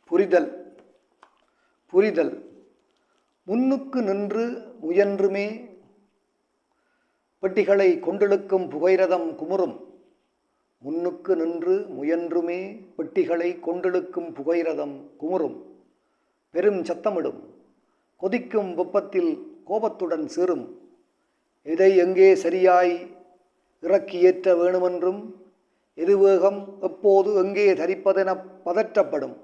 புரிதல். புரிதல் முன்னுக்கு நின்று முயன்றுமே பெட்டிகளை கொண்டிழுக்கும் புகைரதம் குமுறும். முன்னுக்கு நின்று முயன்றுமே பெட்டிகளை கொண்டிழுக்கும் புகைரதம் குமுறும். பெரும் சத்தமிடும். கொதிக்கும் வெப்பத்தில் கோபத்துடன் சீறும். எதை எங்கே சரியாய் இறக்கியேற்ற வேணுமென்றும் எதுவேகம் எப்போது எங்கே தரிப்பதென பதற்றப்படும்.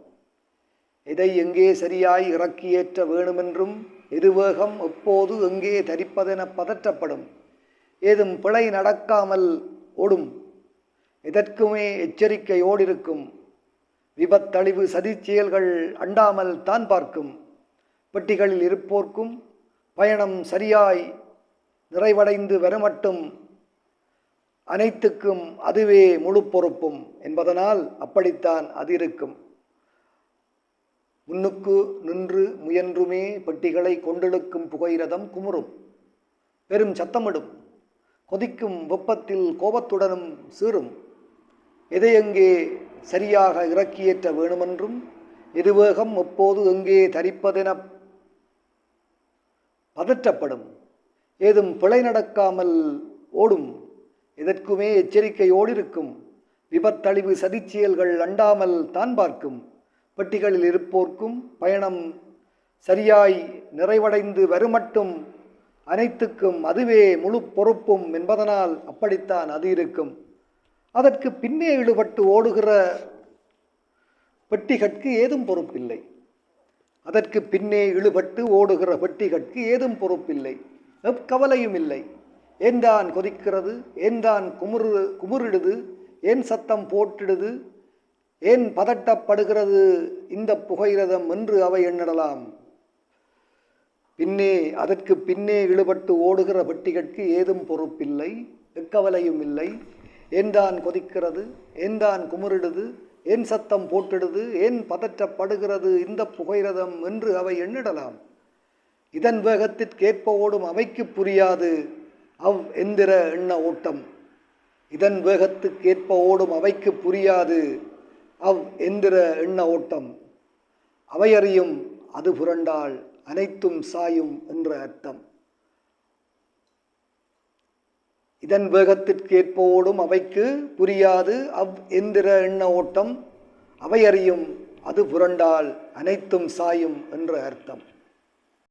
எதை எங்கே சரியாய் இறக்கியேற்ற வேணுமென்றும் எதுவேகம் எப்போது எங்கே தரிப்பதென பதற்றப்படும். ஏதும் பிழை நடக்காமல் ஓடும். எதற்குமே எச்சரிக்கையோடிருக்கும். விபத்தழிவு சதிச்செயல்கள் அண்டாமல் தான் பார்க்கும். பெட்டிகளில் இருப்போர்க்கும் பயணம் சரியாய் நிறைவடைந்து வரமட்டும் அனைத்துக்கும் அதுவே முழு பொறுப்பும் என்பதனால் அப்படித்தான் அது இருக்கும். முன்னுக்கு நின்று முயன்றுமே பெட்டிகளை கொண்டிழுக்கும் புகைரதம் குமுறும். பெரும் சத்தமிடும். கொதிக்கும் வெப்பத்தில் கோபத்துடனும் சீறும். எதையெங்கே சரியாக இறக்கியேற்ற வேணுமென்றும் எதுவேகம் எப்போது எங்கே தரிப்பதென பதற்றப்படும். ஏதும் பிழை நடக்காமல் ஓடும். எதற்குமே எச்சரிக்கையோடிருக்கும். விபத்தழிவு சதிச்செயல்கள் அண்டாமல் தான் பார்க்கும். பெட்டிகளில் இருப்போர்க்கும் பயணம் சரியாய் நிறைவடைந்து வருமட்டும் அனைத்துக்கும் அதுவே முழு பொறுப்பும் என்பதனால் அப்படித்தான் அது இருக்கும். அதற்கு பின்னே இழுபட்டு ஓடுகிற பெட்டிகட்கு ஏதும் பொறுப்பில்லை. அதற்கு பின்னே இழுபட்டு ஓடுகிற பெட்டிகட்கு ஏதும் பொறுப்பில்லை. எக்கவலையும் இல்லை. ஏன்தான் கொதிக்கிறது, ஏன்தான் குமுறிடுது, ஏன் சத்தம் போட்டிடுது, ஏன் பதட்டப்படுகிறது இந்த புகைரதம் என்று அவை எண்ணிடலாம். அதற்கு பின்னே இழுபட்டு ஓடுகிற பெட்டிகட்கு ஏதும் பொறுப்பில்லை, எக்கவலையும் இல்லை. ஏன்தான் கொதிக்கிறது, ஏன்தான் குமுறிடுது, ஏன் சத்தம் போட்டிடுது, ஏன் பதற்றப்படுகிறது இந்த புகைரதம் என்று அவை எண்ணிடலாம். இதன் வேகத்திற்கேற்ப ஓடும் அவைக்கு புரியாது எந்திர எண்ண ஓட்டம். இதன் வேகத்துக்கேற்ப ஓடும் அவைக்கு புரியாது எந்திர எண்ண ஓட்டம். அவையறியும் அது புரண்டால் அனைத்தும் சாயும் என்ற அர்த்தம். இதன் வேகத்திற்கேற்ப ஓடும் அவைக்கு புரியாது எந்திர எண்ண ஓட்டம். அவையறியும் அது புரண்டால் அனைத்தும் சாயும் என்ற அர்த்தம்.